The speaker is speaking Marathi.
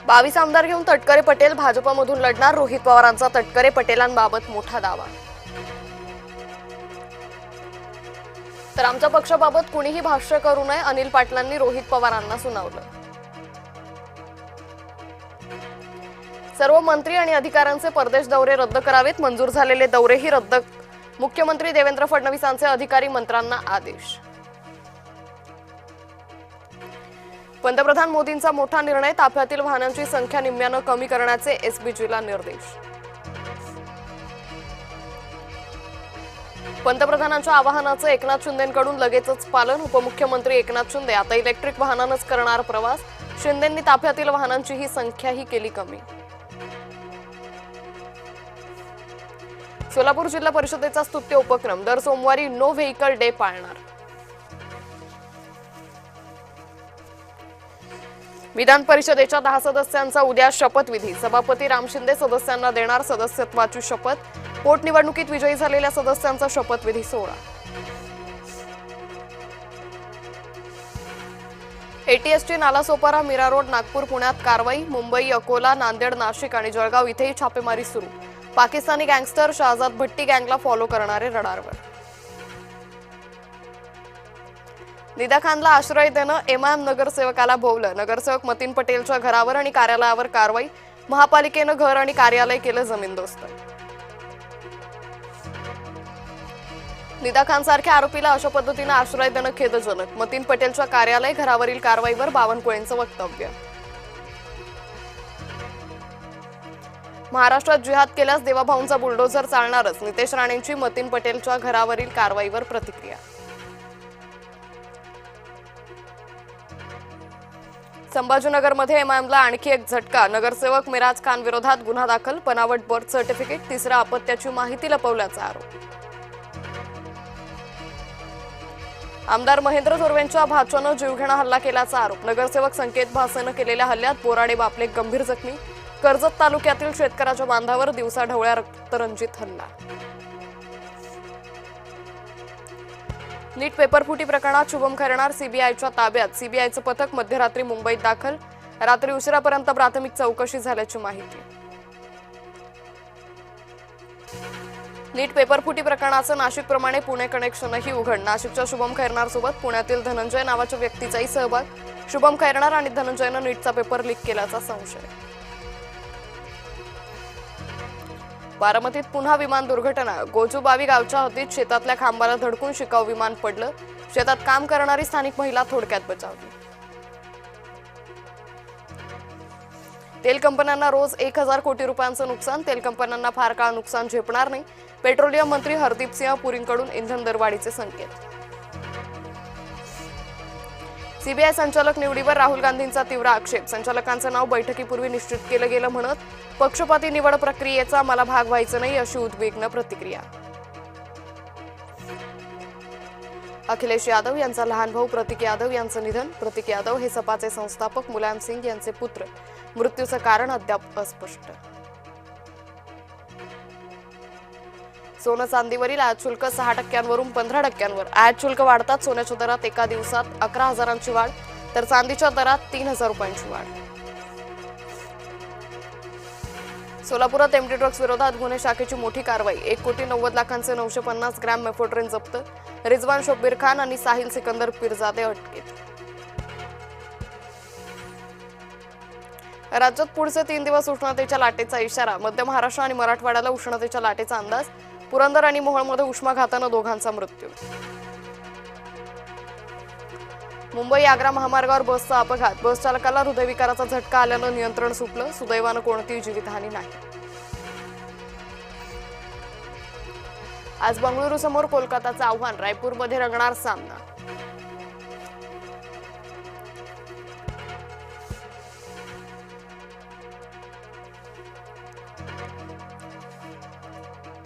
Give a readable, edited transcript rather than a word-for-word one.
22 आमदार घेऊन तटकरे पटेल भाजपमधून लढणार, रोहित पवारांचा तटकरे पटेलांबाबत मोठा दावा। तर आमच्या पक्षाबाबत कुणीही भाष्य करू नये, अनिल पाटलांनी रोहित पवारांना सुनावलं। सर्व मंत्री आणि अधिकाऱ्यांचे परदेश दौरे रद्द करावेत, मंजूर झालेले दौरेही रद्द, मुख्यमंत्री देवेंद्र फडणवीसांचे अधिकारी मंत्र्यांना आदेश। पंतप्रधान मोदींचा मोठा निर्णय, ताफ्यातील वाहनांची संख्या निम्म्यानं कमी करण्याचे एसबीजीला निर्देश। पंतप्रधानांच्या आवाहनाचं एकनाथ शिंदेंकडून लगेचच पालन, उपमुख्यमंत्री एकनाथ शिंदे आता इलेक्ट्रिक वाहनानंच करणार प्रवास, शिंदेंनी ताफ्यातील वाहनांचीही संख्याही केली कमी। सोलापूर जिल्हा परिषदेचा स्तुत्य उपक्रम, दर सोमवारी नो व्हेइकल डे पाळणार। विधान परिषदेच्या 10 सदस्यांचा उद्या शपथविधी, सभापती राम शिंदे सदस्यांना देणार सदस्यत्वाची शपथ, पोटनिवडणुकीत विजयी झालेल्या सदस्यांचा शपथविधी सोहळा। एटीएसटी नालासोपारा मीरा रोड नागपूर पुण्यात कारवाई, मुंबई अकोला नांदेड नाशिक आणि जळगाव इथेही छापेमारी सुरू, पाकिस्तानी गँगस्टर शहजाद भट्टी गँगला फॉलो करणारे रडारवर। निदा खानला आश्रय देणं, एमआयएम नगरसेवकाला भोवलं, नगरसेवक मतीन पटेलच्या घरावर आणि कार्यालयावर कारवाई, महापालिकेनं घर आणि कार्यालय केलं जमीनदोस्त। निदा खान सारख्या आरोपीला अशा पद्धतीने आश्रय देणं खेदजनक, मतीन पटेलच्या कार्यालय घरावरील कारवाईवर बावनकुळेंचं वक्तव्य। महाराष्ट्रात जिहाद केल्यास देवाभाऊंचा बुलडोझर चालणारच, नितेश राणेंची मतीन पटेलच्या घरावरील कारवाईवर प्रतिक्रिया। संभाजीनगरमध्ये एमआयएमला आणखी एक झटका, नगरसेवक मिराज खान विरोधात गुन्हा दाखल, बनावट बर्थ सर्टिफिकेट, तिसऱ्या अपत्याची माहिती लपवल्याचा आरोप। आमदार महेंद्र थोरवेंच्या भाच्यानं जीवघेणा हल्ला केल्याचा आरोप, नगरसेवक संकेत भासेनं केलेल्या हल्ल्यात बोराडे बापले गंभीर जखमी, कर्जत तालुक्यातील शेतकऱ्याच्या बांधावर दिवसाढवळ्या रक्तरंजित हल्ला। नीट पेपरफुटी प्रकरणात शुभम खैरनार सीबीआयच्या ताब्यात, सीबीआयचं पथक मध्यरात्री मुंबईत दाखल, रात्री उशिरापर्यंत प्राथमिक चौकशी झाल्याची माहिती। नीट पेपरफुटी प्रकरणाचं नाशिकप्रमाणे पुणे कनेक्शनही उघड, नाशिकच्या शुभम खैरनार सोबत पुण्यातील धनंजय नावाच्या व्यक्तीचाही सहभाग, शुभम खैरनार आणि धनंजयनं नीटचा पेपर लीक केल्याचा संशय। बारामतीत पुन्हा विमान दुर्घटना, गोजूबावी गावच्या हद्दीत शेतातल्या खांबाला धडकून शिकाऊ विमान पडलं, शेतात काम करणारी स्थानिक महिला थोडक्यात बचावली। तेल कंपन्यांना रोज 1000 कोटी रुपयांचं नुकसान, तेल कंपन्यांना फार काळ नुकसान झेपणार नाही, पेट्रोलियम मंत्री हरदीप सिंह पुरींकडून इंधन दरवाढीचे संकेत। सीबीआय संचालक निवडीवर राहुल गांधींचा तीव्र आक्षेप, संचालकांचं नाव बैठकीपूर्वी निश्चित केलं गेलं म्हणत, पक्षपाती निवड प्रक्रियेचा मला भाग व्हायचं नाही अशी उद्विग्न प्रतिक्रिया। अखिलेश यादव यांचा लहान भाऊ प्रतीक यादव यांचं निधन, प्रतीक यादव हे सपाचे संस्थापक मुलायम सिंग यांचे पुत्र, मृत्यूचं कारण अद्याप अस्पष्ट। सोनं चांदीवरील आयात शुल्क 6% 15%, आयात शुल्क वाढतात, सोन्याच्या दरात एका दिवसात 11,000ची वाढ, तर चांदीच्या दरात 3,000 रुपयांची वाढ। सोलापुरात एमटी ड्रग्स विरोधात गुन्हे शाखेची मोठी कारवाई, 1,90,00,000चे 950 ग्रॅम मेफोड्रिन जप्त, रिजवान शब्बीर खान आणि साहिल सिकंदर पिरजादे अटकेत। राज्यात पुढचे 3 दिवस उष्णतेच्या लाटेचा इशारा, मध्य महाराष्ट्र आणि मराठवाड्याला उष्णतेच्या लाटेचा अंदाज, पुरंदर आणि मोहोळमध्ये उष्माघातानं दोघांचा मृत्यू। मुंबई आग्रा महामार्गावर बसचा अपघात, बस चालकाला हृदयविकाराचा झटका आल्यानं नियंत्रण सुटलं, सुदैवानं कोणतीही जीवितहानी नाही। आज बंगळुरू समोर कोलकाताचं आव्हान, रायपूरमध्ये रंगणार सामना।